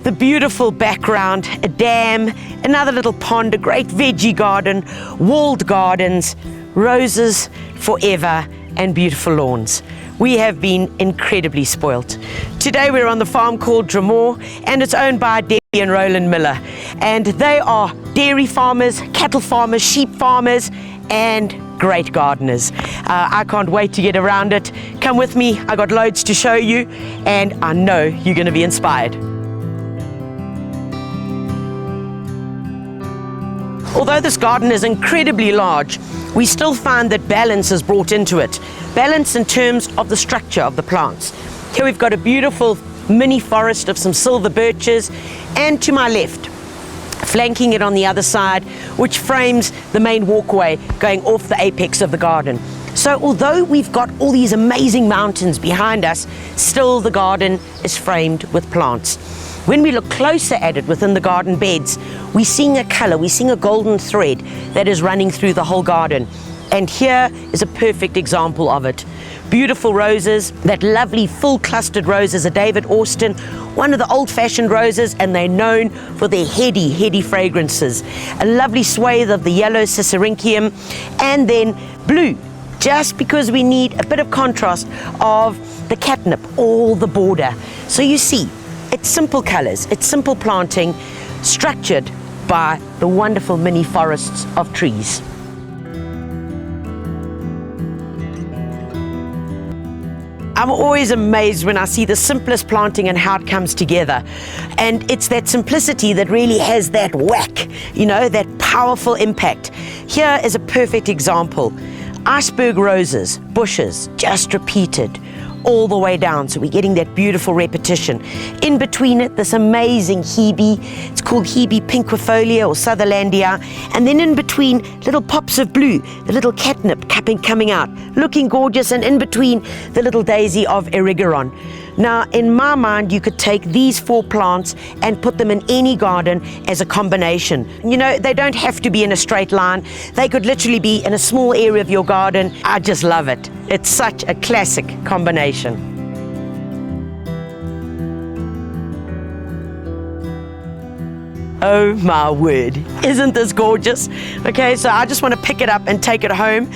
the beautiful background, a dam, another little pond, a great veggie garden, walled gardens, roses forever, and beautiful lawns. We have been incredibly spoilt. Today we're on the farm called Dromore, and it's owned by Debbie and Roland Miller. And they are dairy farmers, cattle farmers, sheep farmers, and great gardeners. I can't wait to get around it. Come with me, I got loads to show you, and I know you're going to be inspired. Although this garden is incredibly large, we still find that balance is brought into it. Balance in terms of the structure of the plants. Here we've got a beautiful mini forest of some silver birches, and to my left, flanking it on the other side, which frames the main walkway going off the apex of the garden. So although we've got all these amazing mountains behind us, still the garden is framed with plants. When we look closer at it within the garden beds, we're seeing a color, we're seeing a golden thread that is running through the whole garden. And here is a perfect example of it. Beautiful roses, that lovely full clustered roses, a David Austin, one of the old-fashioned roses, and they're known for their heady fragrances. A lovely swathe of the yellow Cicericium, and then blue, just because we need a bit of contrast of the catnip, all the border. So you see, it's simple colors, it's simple planting, structured by the wonderful mini forests of trees. I'm always amazed when I see the simplest planting and how it comes together. And it's that simplicity that really has that whack, you know, that powerful impact. Here is a perfect example. Iceberg roses, bushes, just repeated all the way down. So we're getting that beautiful repetition. In between it, this amazing hebe. It's called Hebe pinquifolia or Sutherlandia. And then in between, little pops of blue, the little catnip coming out, looking gorgeous. And in between, the little daisy of erigeron. Now, in my mind, you could take these 4 plants and put them in any garden as a combination. You know, they don't have to be in a straight line. They could literally be in a small area of your garden. I just love it. It's such a classic combination. Oh my word, isn't this gorgeous? Okay, so I just want to pick it up and take it home.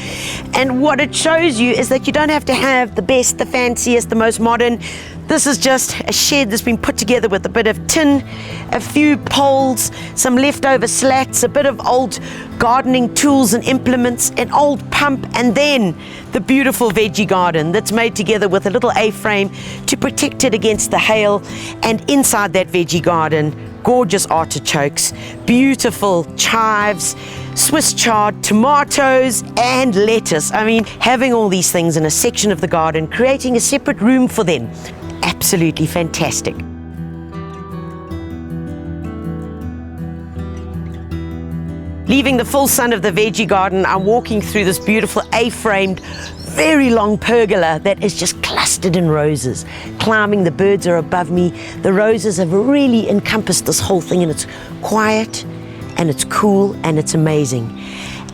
And what it shows you is that you don't have to have the best, the fanciest, the most modern. This is just a shed that's been put together with a bit of tin, a few poles, some leftover slats, a bit of old gardening tools and implements, an old pump, and then the beautiful veggie garden that's made together with a little A-frame to protect it against the hail. And inside that veggie garden, gorgeous artichokes, beautiful chives, Swiss chard, tomatoes, and lettuce. I mean, having all these things in a section of the garden, creating a separate room for them, absolutely fantastic. Leaving the full sun of the veggie garden, I'm walking through this beautiful A-framed, very long pergola that is just clustered in roses. Climbing, the birds are above me. The roses have really encompassed this whole thing, and it's quiet, and it's cool, and it's amazing.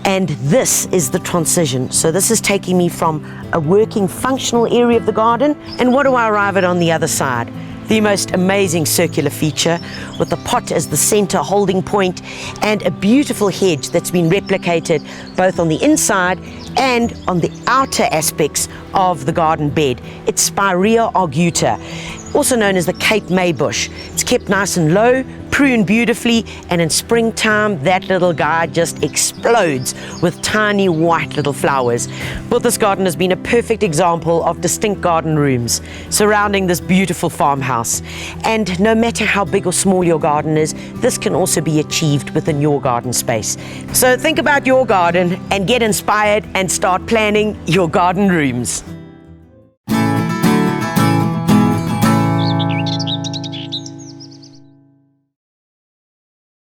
And this is the transition. So this is taking me from a working, functional area of the garden, and what do I arrive at on the other side? The most amazing circular feature with the pot as the center holding point, and a beautiful hedge that's been replicated both on the inside and on the outer aspects of the garden bed. It's Spirea arguta, also known as the Cape May bush. It's kept nice and low, pruned beautifully, and in springtime that little guy just explodes with tiny white little flowers. But this garden has been a perfect example of distinct garden rooms surrounding this beautiful farmhouse. And no matter how big or small your garden is, this can also be achieved within your garden space. So think about your garden and get inspired and start planning your garden rooms.